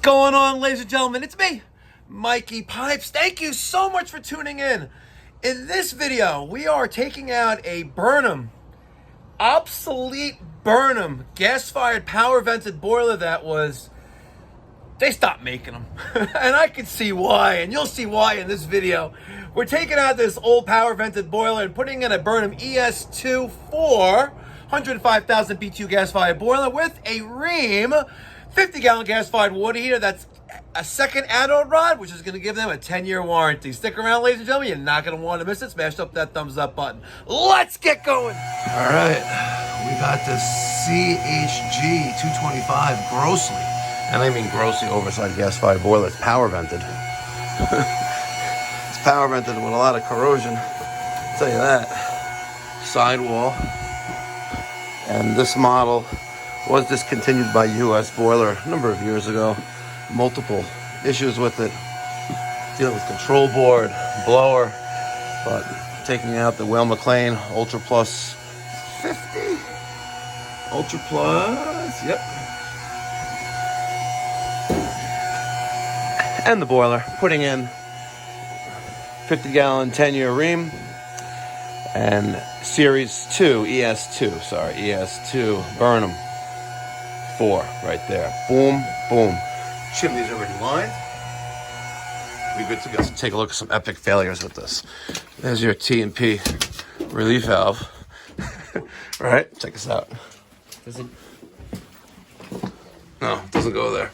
going on, ladies and gentlemen? It's me, Mikey Pipes. Thank you so much for tuning in. In this video, we are taking out a Burnham, obsolete Burnham gas-fired power-vented boiler that was... They stopped making them. And I can see why, and you'll see why in this video. We're taking out this old power-vented boiler and putting in a Burnham ES24 105,000 BTU gas-fired boiler with a Ream 50-gallon gas-fired water heater. That's a second anode rod, which is going to give them a 10-year warranty. Stick around, ladies and gentlemen. You're not going to want to miss it. Smash up that thumbs up button. Let's get going. All right. We got this CHG 225 grossly, and I mean grossly oversized gas-fired boiler. It's power-vented. It's power-vented with a lot of corrosion. I'll tell you that. Sidewall. And this model was discontinued by US Boiler a number of years ago. Multiple issues with it, dealing with control board, blower, but taking out the Whale McLean Ultra Plus 50. Ultra Plus, yep. And the boiler, putting in 50-gallon 10-year Ream and Series 2, ES2 Burnham 4 right there. Boom, boom. Chimney's already lined. We good to go. Let's take a look at some epic failures with this. There's your T&P relief valve. All right, check this out. No, it doesn't go there.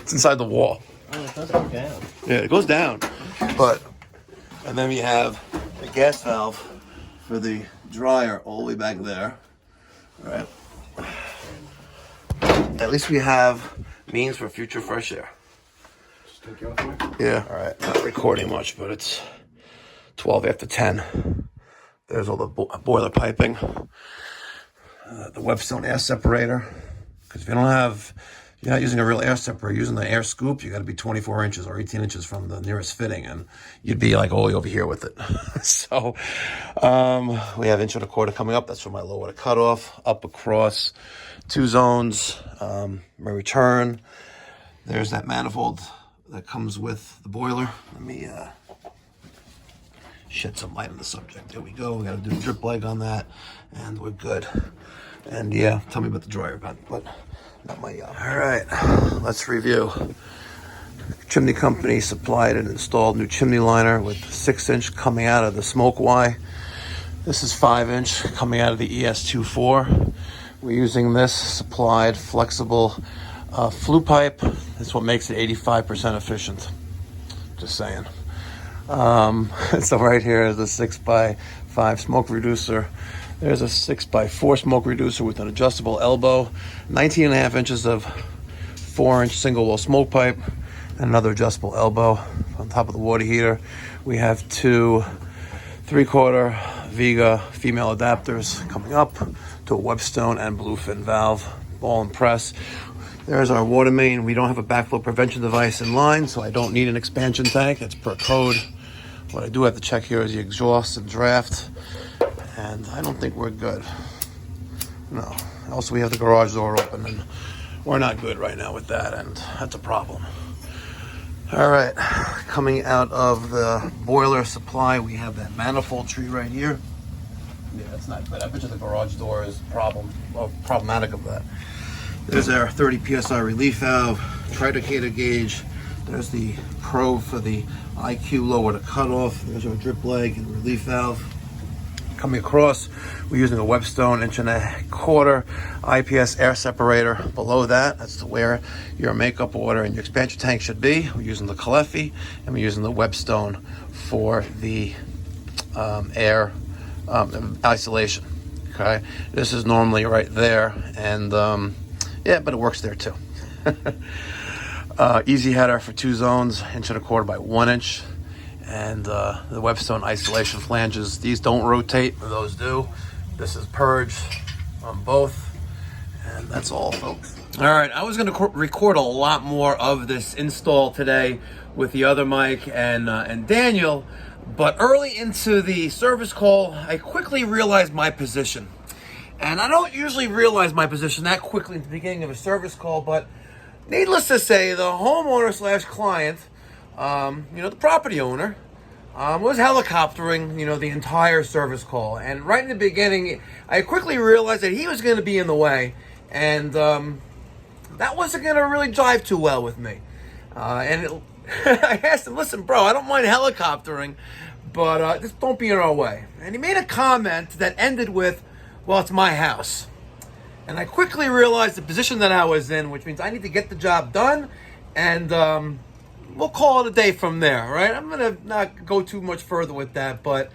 It's inside the wall. Oh, it does go down. Yeah, it goes down. And then we have the gas valve for the dryer all the way back there. All right. At least we have means for future fresh air. Just take you off there? Yeah. All right. Not recording much, but it's 12 after 10. There's all the boiler piping. The Webstone air separator. Because if you're not using a real air separator, you're using the air scoop, you got to be 24 inches or 18 inches from the nearest fitting, and you'd be like all the way over here with it. So we have 1.25 inch coming up. That's for my low water cutoff. Up across 2 zones, my return. There's that manifold that comes with the boiler. Let me shed some light on the subject. There we go. We got to do a drip leg on that, and we're good. And yeah, tell me about the dryer vent, but not my job. All right, let's review. Chimney company supplied and installed new chimney liner with 6-inch coming out of the smoke Y. This is 5-inch coming out of the ES24. We're using this supplied flexible flue pipe. That's what makes it 85% efficient. Just saying. So right here is a 6x5 smoke reducer. There's a 6x4 smoke reducer with an adjustable elbow, 19.5 inches of 4-inch single wall smoke pipe, and another adjustable elbow on top of the water heater. We have 2 3/4 Viga female adapters coming up to a Webstone and bluefin valve, ball and press. There's our water main. We don't have a backflow prevention device in line, so I don't need an expansion tank. It's per code. What I do have to check here is the exhaust and draft. And I don't think we're good. No. Also, we have the garage door open, and we're not good right now with that, and that's a problem. All right. Coming out of the boiler supply, we have that manifold tree right here. Yeah, that's not good. I bet you the garage door is problematic of that. There's our 30 PSI relief valve, trilocator gauge. There's the probe for the IQ lower to cutoff. There's our drip leg and relief valve. Coming across, we're using a Webstone 1.25 inch IPS air separator. Below that, that's where your makeup water and your expansion tank should be. We're using the Calefi, and we're using the Webstone for the air isolation. Okay, this is normally right there, and yeah, but it works there too. Easy header for 2 zones, 1.25 inch by 1 inch. And the Webstone isolation flanges, these don't rotate, but those do. This is purge on both, and that's all, folks. All right, I was going to record a lot more of this install today with the other Mike and Daniel, but early into the service call, I quickly realized my position. And I don't usually realize my position that quickly at the beginning of a service call, but Needless to say, the homeowner slash client, the property owner, was helicoptering, the entire service call. And right in the beginning, I quickly realized that he was going to be in the way. And that wasn't going to really jive too well with me. I asked him, listen, bro, I don't mind helicoptering, but just don't be in our way. And he made a comment that ended with, well, it's my house. And I quickly realized the position that I was in, which means I need to get the job done, and we'll call it a day from there, right? I'm going to not go too much further with that, but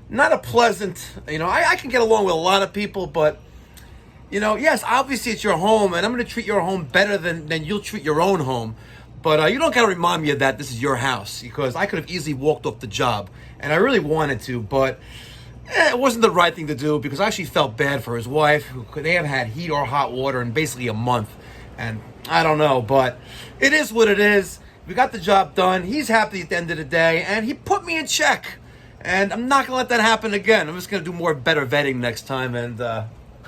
not a pleasant, I can get along with a lot of people, but, yes, obviously it's your home, and I'm going to treat your home better than you'll treat your own home. But you don't got to remind me of that. This is your house, because I could have easily walked off the job, and I really wanted to, but it wasn't the right thing to do, because I actually felt bad for his wife, who they haven't had heat or hot water in basically a month. And I don't know, but it is what it is. We got the job done. He's happy at the end of the day, and he put me in check. And I'm not going to let that happen again. I'm just going to do more better vetting next time, and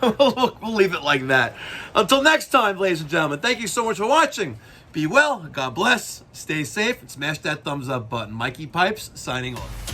we'll leave it like that. Until next time, ladies and gentlemen, thank you so much for watching. Be well, God bless, stay safe, and smash that thumbs up button. Mikey Pipes, signing off.